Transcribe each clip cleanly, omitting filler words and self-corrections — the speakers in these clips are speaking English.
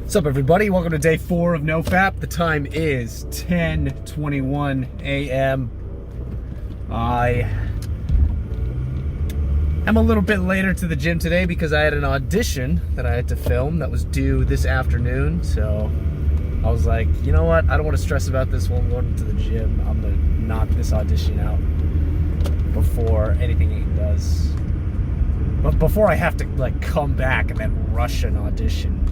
What's up, everybody? Welcome to day 4 of NoFap. The time is 10:21 a.m. I am a little bit later to the gym today because I had an audition that I had to film that was due this afternoon. So I was like, you know what? I don't want to stress about this while I'm going to the gym. I'm going to knock this audition out before anything does. But before I have to come back and then rush an audition.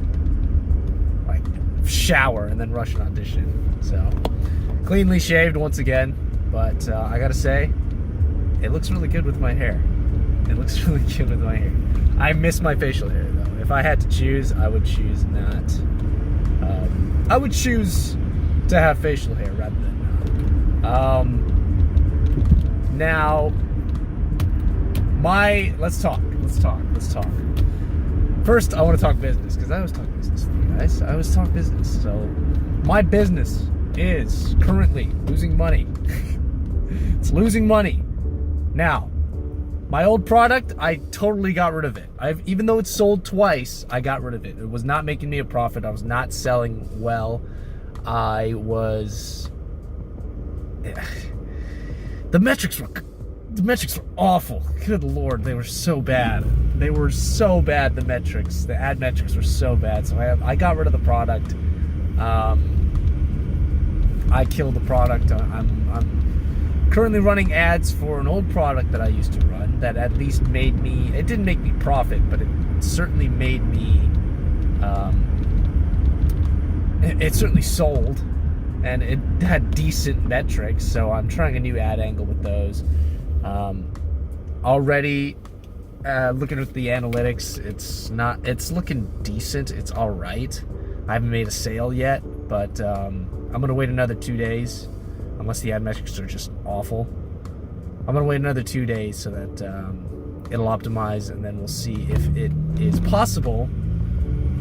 Shower and then rush an audition. So cleanly shaved once again, but I gotta say it looks really good with my hair. It looks really good with my hair. I miss my facial hair though. If I had to choose, I would choose not. I would choose to have facial hair rather than not. Now let's talk. First, I want to talk business because I always talk business with you guys. I always talk business. So, my business is currently losing money. It's losing money. Now, my old product, I totally got rid of it. Even though it's sold twice, I got rid of it. It was not making me a profit. I was not selling well. The metrics were awful. Good Lord, they were so bad. They were so bad, the metrics. The ad metrics were so bad. So I got rid of the product. I killed the product. I'm currently running ads for an old product that I used to run that at least made me, it didn't make me profit, but it certainly made me, it certainly sold, and it had decent metrics. So I'm trying a new ad angle with those. Already looking at the analytics, it's looking decent. It's all right. I haven't made a sale yet, but I'm gonna wait another 2 days, unless the ad metrics are just awful. I'm gonna wait another 2 days so that it'll optimize, and then we'll see if it is possible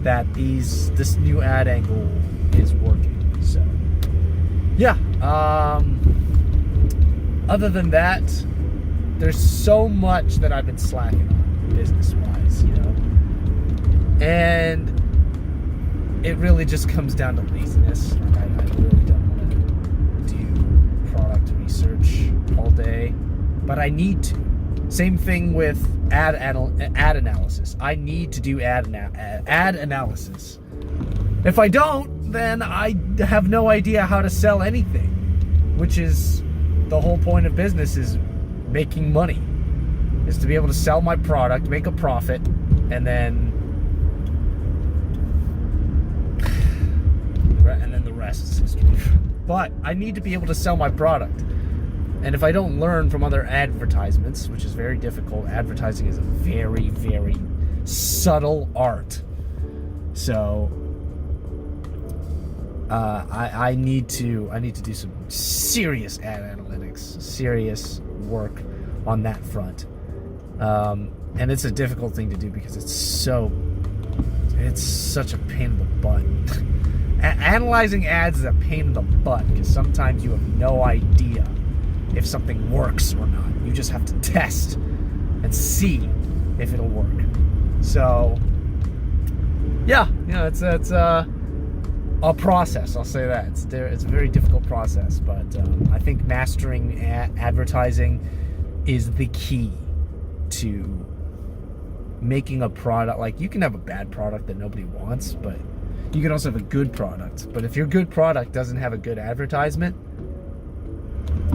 that this new ad angle is working. So yeah. Other than that, there's so much that I've been slacking on business-wise, and it really just comes down to laziness. I really don't want to do product research all day, but I need to. Same thing with ad analysis. I need to do ad analysis. If I don't, then I have no idea how to sell anything, which is the whole point of business, is making money, is to be able to sell my product, make a profit, and then the rest is history. But I need to be able to sell my product, and if I don't learn from other advertisements, which is very difficult, advertising is a very, very subtle art. So I need to do some serious ad analytics, serious work on that front, and it's a difficult thing to do because it's such a pain in the butt. Analyzing ads is a pain in the butt because sometimes you have no idea if something works or not. You just have to test and see if it'll work. So yeah, it's a process. I'll say that it's a very difficult process, but I think mastering advertising is the key to making a product. Like, you can have a bad product that nobody wants, but you can also have a good product. But if your good product doesn't have a good advertisement,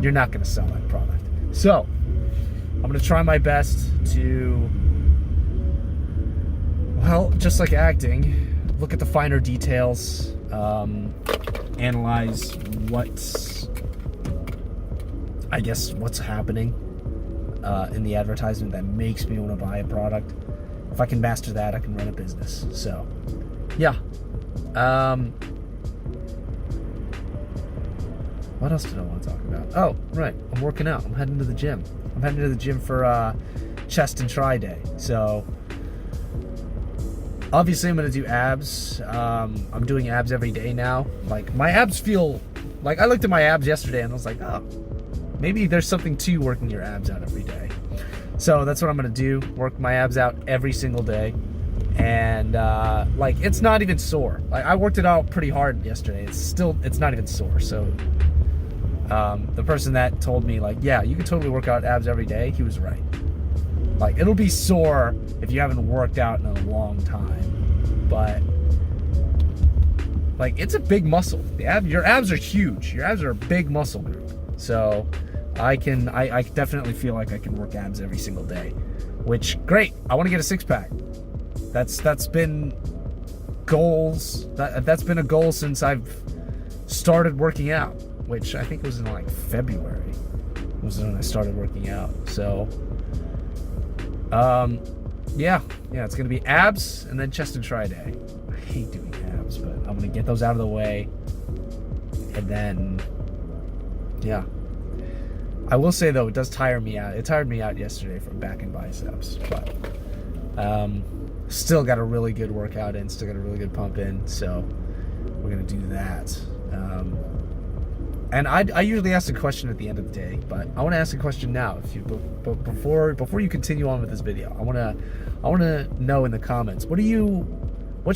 you're not going to sell that product. So I'm going to try my best to, well, just like acting, look at the finer details, analyze what's happening in the advertisement that makes me want to buy a product. If I can master that, I can run a business. So yeah. What else did I want to talk about? Oh, right, I'm working out. I'm heading to the gym. For chest and tri day. So obviously I'm going to do abs. I'm doing abs every day now. Like, my abs feel like, I looked at my abs yesterday and I was like, oh, maybe there's something to working your abs out every day. So that's what I'm going to do. Work my abs out every single day. And like, it's not even sore. Like, I worked it out pretty hard yesterday. It's not even sore. So the person that told me, like, yeah, you can totally work out abs every day, he was right. Like, it'll be sore if you haven't worked out in a long time, but like, it's a big muscle. Your abs are huge. Your abs are a big muscle group. So I definitely feel like I can work abs every single day, which, great. I want to get a 6-pack. That's been goals. That's been a goal since I've started working out, which I think was in like February was when I started working out. So yeah, it's gonna be abs and then chest and tri day. I hate doing abs, but I'm gonna get those out of the way, and then yeah. I will say though, it does tire me out. It tired me out yesterday from back and biceps, but still got a really good workout in, still got a really good pump in, so we're gonna do that. And I usually ask a question at the end of the day, but I want to ask a question now. Before you continue on with this video, I wanna know in the comments, what's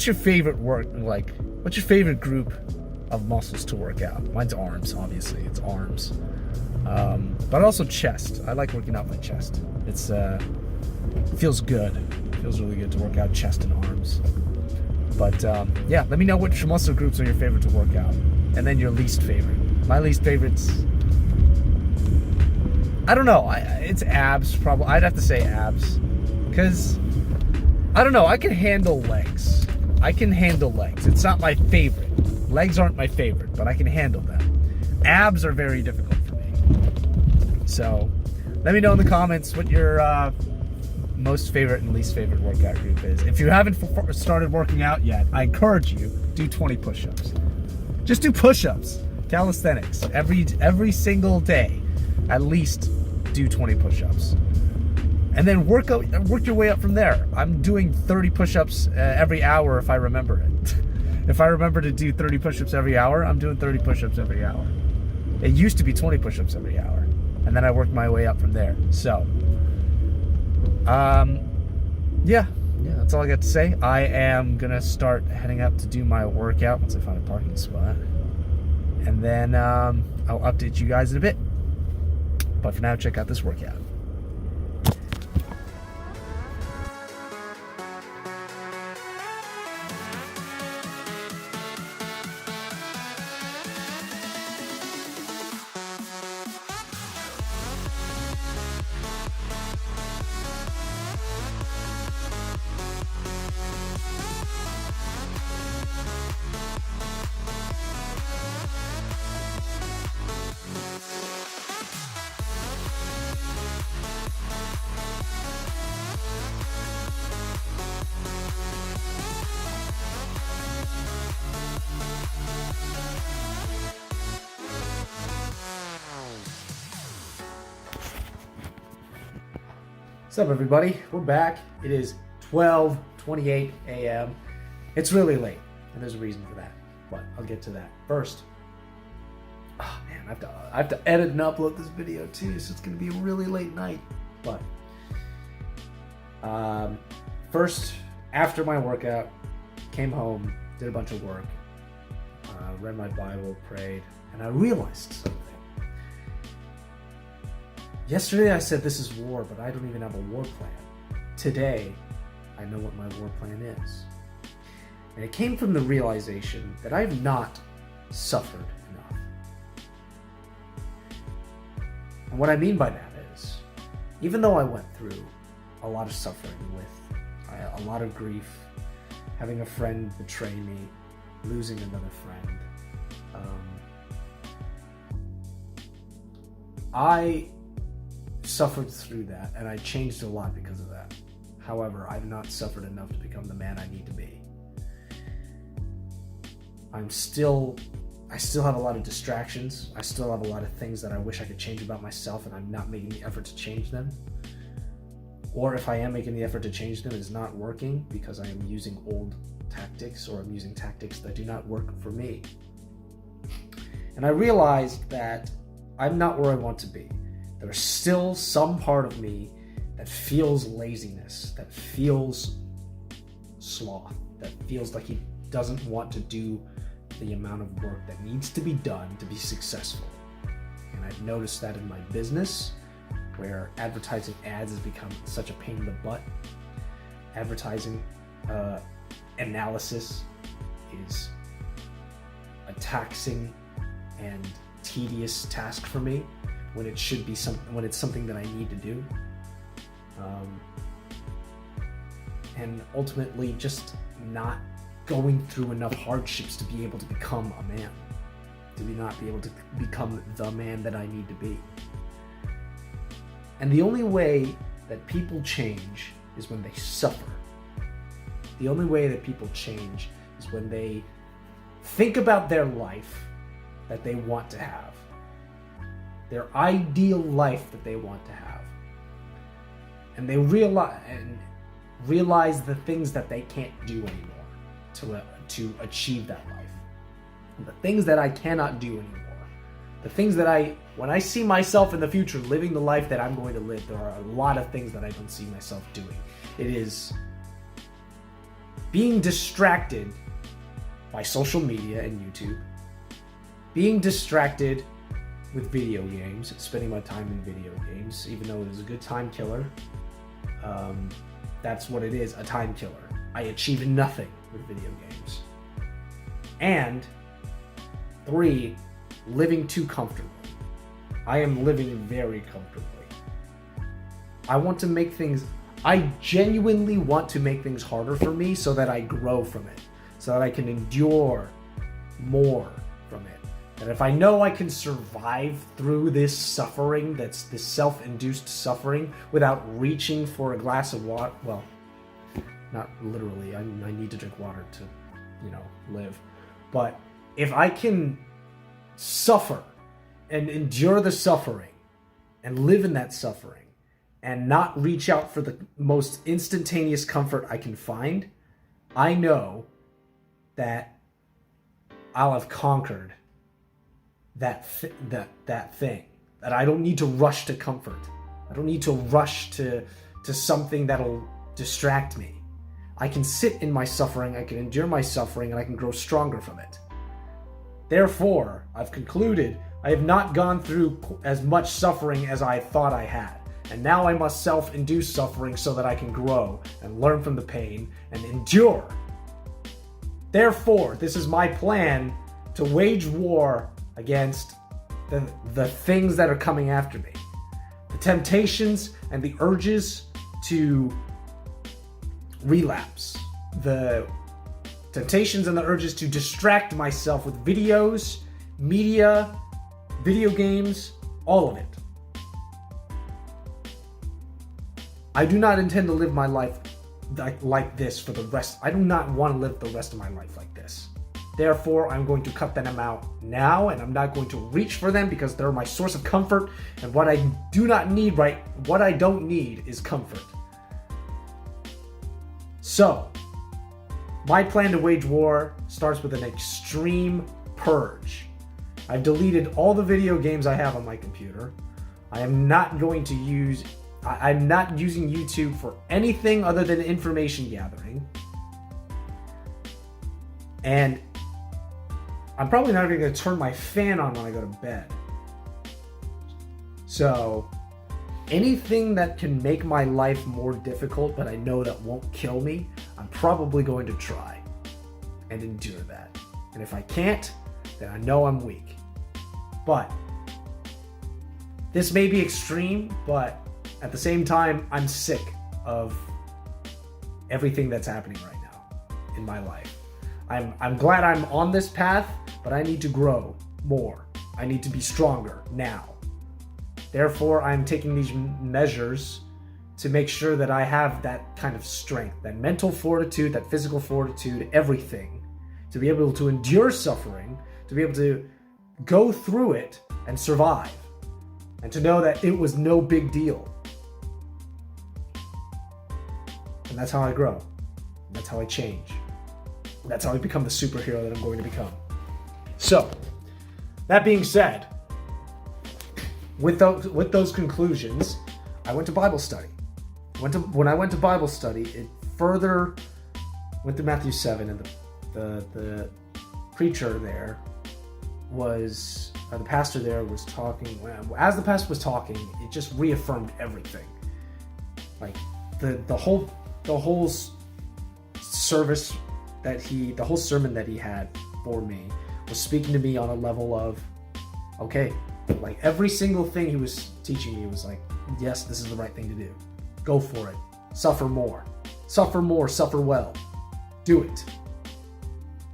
your favorite what's your favorite group of muscles to work out? Mine's arms, obviously. It's arms, but also chest. I like working out my chest. It feels good. It feels really good to work out chest and arms. But yeah, let me know which muscle groups are your favorite to work out, and then your least favorite. My least favorite's, I don't know. It's abs, probably. I'd have to say abs, because I don't know. I can handle legs. It's not my favorite. Legs aren't my favorite, but I can handle them. Abs are very difficult for me. So let me know in the comments what your most favorite and least favorite workout group is. If you haven't started working out yet, I encourage you, do 20 push-ups. Just do push-ups. Calisthenics. Every single day, at least do 20 push-ups. And then work your way up from there. I'm doing 30 push-ups every hour if I remember it. If I remember to do 30 push-ups every hour, I'm doing 30 push-ups every hour. It used to be 20 push-ups every hour, and then I worked my way up from there. So yeah, that's all I got to say. I am gonna start heading up to do my workout once I find a parking spot, and then I'll update you guys in a bit. But for now, check out this workout. What's up, everybody? We're back. It is 12:28 a.m. It's really late, and there's a reason for that, but I'll get to that first. Oh man, I have to edit and upload this video too, so it's gonna be a really late night. But first, after my workout, came home, did a bunch of work, read my Bible, prayed, and I realized something. Yesterday I said this is war, but I don't even have a war plan. Today, I know what my war plan is. And it came from the realization that I have not suffered enough. And what I mean by that is, even though I went through a lot of suffering with a lot of grief, having a friend betray me, losing another friend, I suffered through that, and I changed a lot because of that. However, I've not suffered enough to become the man I need to be. I still have a lot of distractions. I still have a lot of things that I wish I could change about myself, and I'm not making the effort to change them. Or if I am making the effort to change them, it is not working because I am using old tactics, or I'm using tactics that do not work for me. And I realized that I'm not where I want to be. There's still some part of me that feels laziness, that feels sloth that feels like he doesn't want to do the amount of work that needs to be done to be successful. And I've noticed that in my business, where advertising ads has become such a pain in the butt. Advertising analysis is a taxing and tedious task for me when it should be when it's something that I need to do. And ultimately just not going through enough hardships to be able to become a man, to not be able to become the man that I need to be. And the only way that people change is when they suffer. The only way that people change is when they think about their life that they want to have, their ideal life that they want to have, and they realize the things that they can't do anymore to achieve that life. The things that I cannot do anymore. The things that when I see myself in the future living the life that I'm going to live, there are a lot of things that I don't see myself doing. It is being distracted by social media and YouTube, being distracted with video games, spending my time in video games, even though it is a good time killer. That's what it is, a time killer. I achieve nothing with video games. And 3, living too comfortably. I am living very comfortably. I genuinely want to make things harder for me so that I grow from it, so that I can endure more from it. And if I know I can survive through this suffering, that's this self-induced suffering, without reaching for a glass of water, well, not literally, I need to drink water to, live. But if I can suffer and endure the suffering and live in that suffering and not reach out for the most instantaneous comfort I can find, I know that I'll have conquered that thing. That I don't need to rush to comfort. I don't need to rush to something that'll distract me. I can sit in my suffering, I can endure my suffering, and I can grow stronger from it. Therefore, I've concluded I have not gone through as much suffering as I thought I had. And now I must self-induce suffering so that I can grow and learn from the pain and endure. Therefore, this is my plan to wage war against the things that are coming after me. The temptations and the urges to relapse. The temptations and the urges to distract myself with videos, media, video games, all of it. I do not intend to live my life like this for the rest. I do not want to live the rest of my life like this. Therefore, I'm going to cut them out now, and I'm not going to reach for them because they're my source of comfort. And what I don't need is comfort. So, my plan to wage war starts with an extreme purge. I've deleted all the video games I have on my computer. I'm not using YouTube for anything other than information gathering. And I'm probably not even going to turn my fan on when I go to bed. So, anything that can make my life more difficult, but I know that won't kill me, I'm probably going to try and endure that. And if I can't, then I know I'm weak. But this may be extreme, but at the same time, I'm sick of everything that's happening right now in my life. I'm glad I'm on this path, but I need to grow more. I need to be stronger now. Therefore, I'm taking these measures to make sure that I have that kind of strength, that mental fortitude, that physical fortitude, everything, to be able to endure suffering, to be able to go through it and survive, and to know that it was no big deal. And that's how I grow. That's how I change. That's how I become the superhero that I'm going to become. So, that being said, with those conclusions, I went to Bible study. When I went to Bible study, it further went through Matthew 7, and the preacher there was, the pastor there was talking. As the pastor was talking, it just reaffirmed everything. Like the whole service the whole sermon that he had for me was speaking to me on a level of, okay, like every single thing he was teaching me was like, yes, this is the right thing to do. Go for it. Suffer more, suffer well. Do it.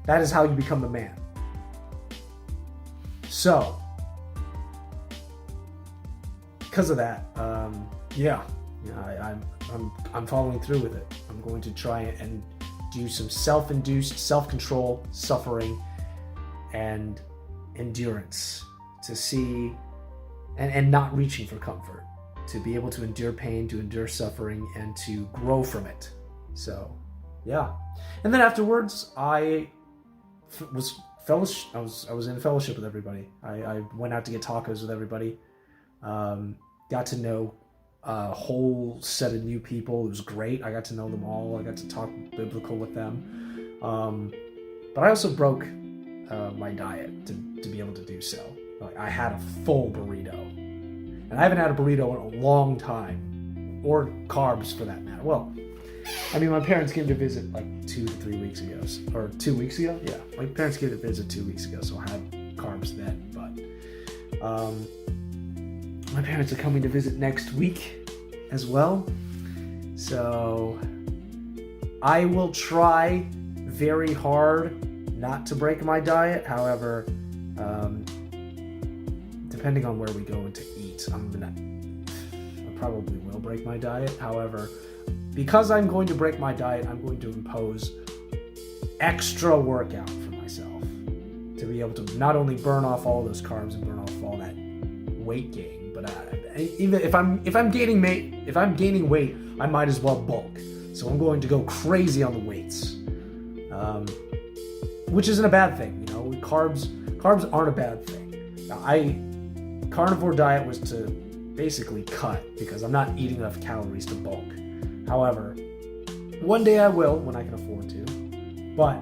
That is how you become the man. So, because of that, I'm following through with it. I'm going to try and do some self-induced self-control, suffering, and endurance to see, and not reaching for comfort, to be able to endure pain, to endure suffering, and to grow from it. So, yeah. And then afterwards, I was in fellowship with everybody. I went out to get tacos with everybody. Got to know a whole set of new people. It was great. I got to know them all. I got to talk biblical with them. But I also broke my diet to be able to do so. Like, I had a full burrito. And I haven't had a burrito in a long time. Or carbs, for that matter. Well, I mean, my parents came to visit like 2 to 3 weeks ago. Or 2 weeks ago? Yeah. My parents came to visit 2 weeks ago, so I had carbs then. But my parents are coming to visit next week as well. So I will try very hard not to break my diet. However, depending on where we go to eat, I probably will break my diet. However, because I'm going to break my diet, I'm going to impose extra workout for myself to be able to not only burn off all those carbs and burn off all that weight gain, but even if I'm gaining weight, I might as well bulk. So I'm going to go crazy on the weights, which isn't a bad thing. You know, carbs aren't a bad thing. Now, carnivore diet was to basically cut because I'm not eating enough calories to bulk. However, one day I will when I can afford to. But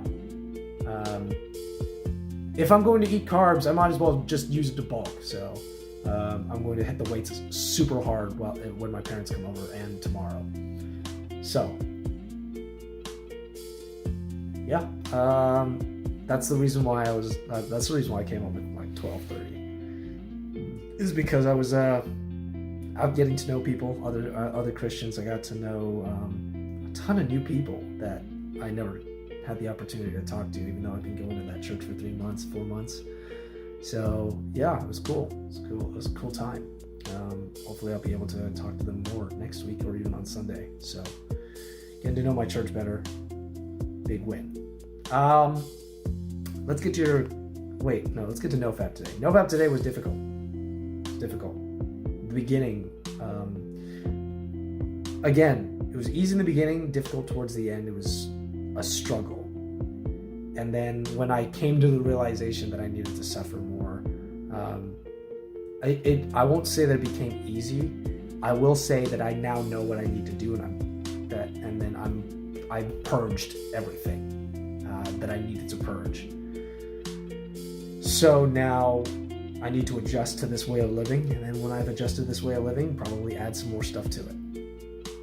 if I'm going to eat carbs, I might as well just use it to bulk. So I'm going to hit the weights super hard when my parents come over and tomorrow. So yeah, that's the reason why that's the reason why I came up with like 12:30. Is because I was out getting to know people, other Christians. I got to know a ton of new people that I never had the opportunity to talk to, even though I've been going to that church for 4 months. So yeah, it was cool. It was a cool time. Hopefully I'll be able to talk to them more next week or even on Sunday. So getting to know my church better, big win. Let's get to NoFap today. NoFap today was difficult. The beginning, again, it was easy in the beginning, difficult towards the end. It was a struggle. And then when I came to the realization that I needed to suffer more, I won't say that it became easy. I will say that I now know what I need to do, I purged everything that I needed to purge. So now I need to adjust to this way of living, and then when I've adjusted this way of living, probably add some more stuff to it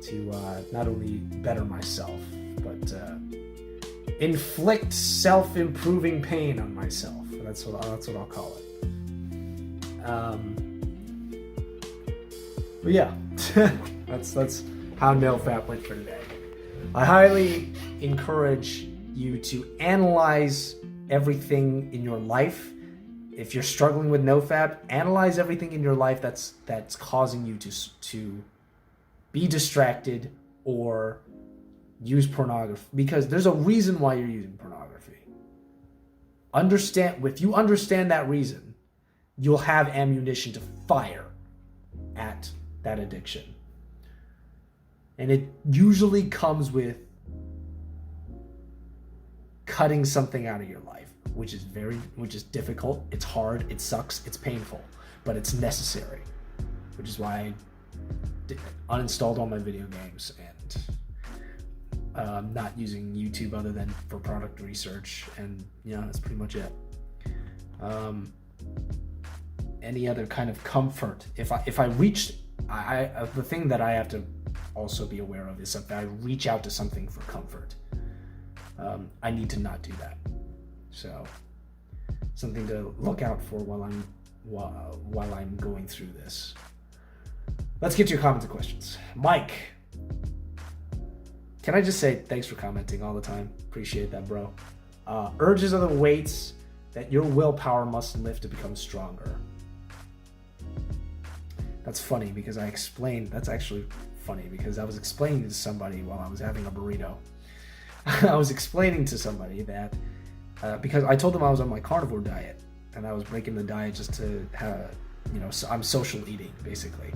to not only better myself, but inflict self-improving pain on myself. That's what I'll call it. But yeah, that's how NoFap went for today. I highly encourage you to analyze everything in your life. If you're struggling with NoFap, analyze everything in your life that's causing you to be distracted or use pornography, because there's a reason why you're using pornography. If you understand that reason, you'll have ammunition to fire at that addiction. And it usually comes with cutting something out of your life, which is difficult, it's hard, it sucks, it's painful, but it's necessary, which is why I uninstalled all my video games and not using YouTube other than for product research, and that's pretty much it. Any other kind of comfort? If I reached, the thing that I have to also be aware of is if I reach out to something for comfort, I need to not do that. So something to look out for while I'm going through this. Let's get to your comments and questions. Mike, can I just say thanks for commenting all the time? Appreciate that, bro. Urges are the weights that your willpower must lift to become stronger. That's funny because that's actually funny because I was explaining to somebody while I was having a burrito. I was explaining to somebody that because I told them I was on my carnivore diet and I was breaking the diet just to have, so I'm social eating basically.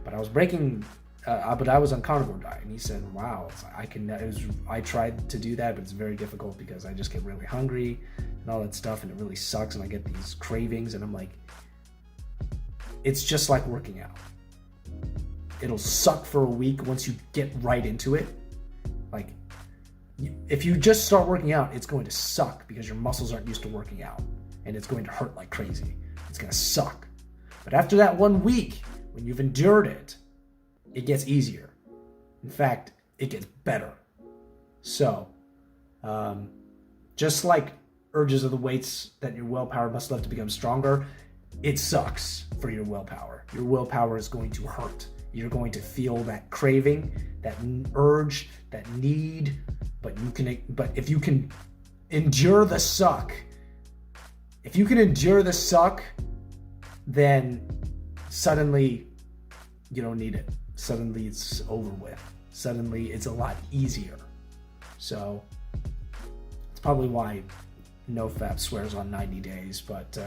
But I was I was on carnivore diet, and he said, "Wow, I tried to do that, but it's very difficult because I just get really hungry and all that stuff, and it really sucks, and I get these cravings." And I'm like, it's just like working out. It'll suck for a week once you get right into it. Like, if you just start working out, it's going to suck because your muscles aren't used to working out, and it's going to hurt like crazy. It's going to suck. But after that 1 week, when you've endured it, it gets easier. In fact, it gets better. So, just like urges of the weights that your willpower must lift to become stronger, it sucks for your willpower. Your willpower is going to hurt. You're going to feel that craving, that urge, that need, but if you can endure the suck, then suddenly you don't need it. Suddenly it's over with. Suddenly it's a lot easier. So it's probably why NoFap swears on 90 days, but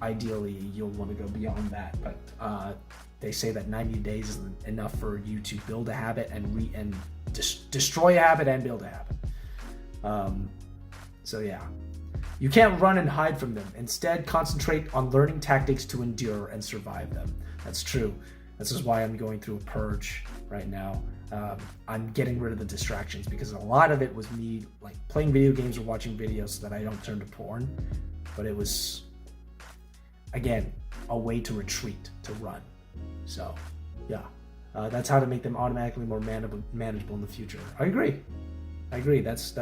ideally you'll want to go beyond that. But they say that 90 days is enough for you to build a habit and destroy a habit and build a habit. So yeah. You can't run and hide from them. Instead, concentrate on learning tactics to endure and survive them. That's true. This is why I'm going through a purge right now. I'm getting rid of the distractions because a lot of it was me like playing video games or watching videos so that I don't turn to porn. But it was, again, a way to retreat, to run. So, yeah. That's how to make them automatically more manageable in the future. I agree. That's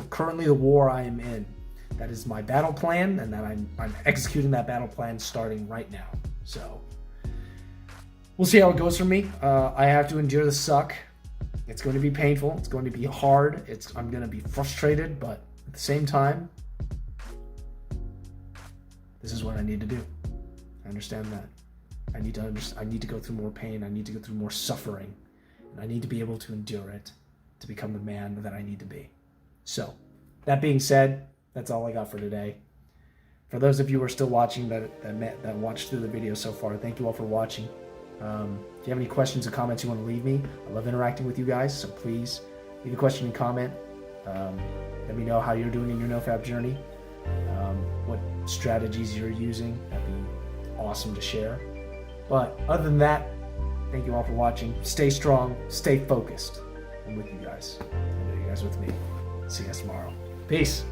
currently the war I am in. That is my battle plan, and that I'm executing that battle plan starting right now. So we'll see how it goes for me. I have to endure the suck. It's going to be painful. It's going to be hard. I'm going to be frustrated, but at the same time, this is what I need to do. I understand that. I need to go through more pain. I need to go through more suffering, and I need to be able to endure it to become the man that I need to be. So, that being said, that's all I got for today. For those of you who are still watching that watched through the video so far, thank you all for watching. If you have any questions or comments you want to leave me, I love interacting with you guys, so please leave a question and comment. Let me know how you're doing in your NoFap journey, what strategies you're using. That'd be awesome to share. But other than that, thank you all for watching. Stay strong, stay focused. I'm with you guys. I know you guys with me. See you guys tomorrow. Peace.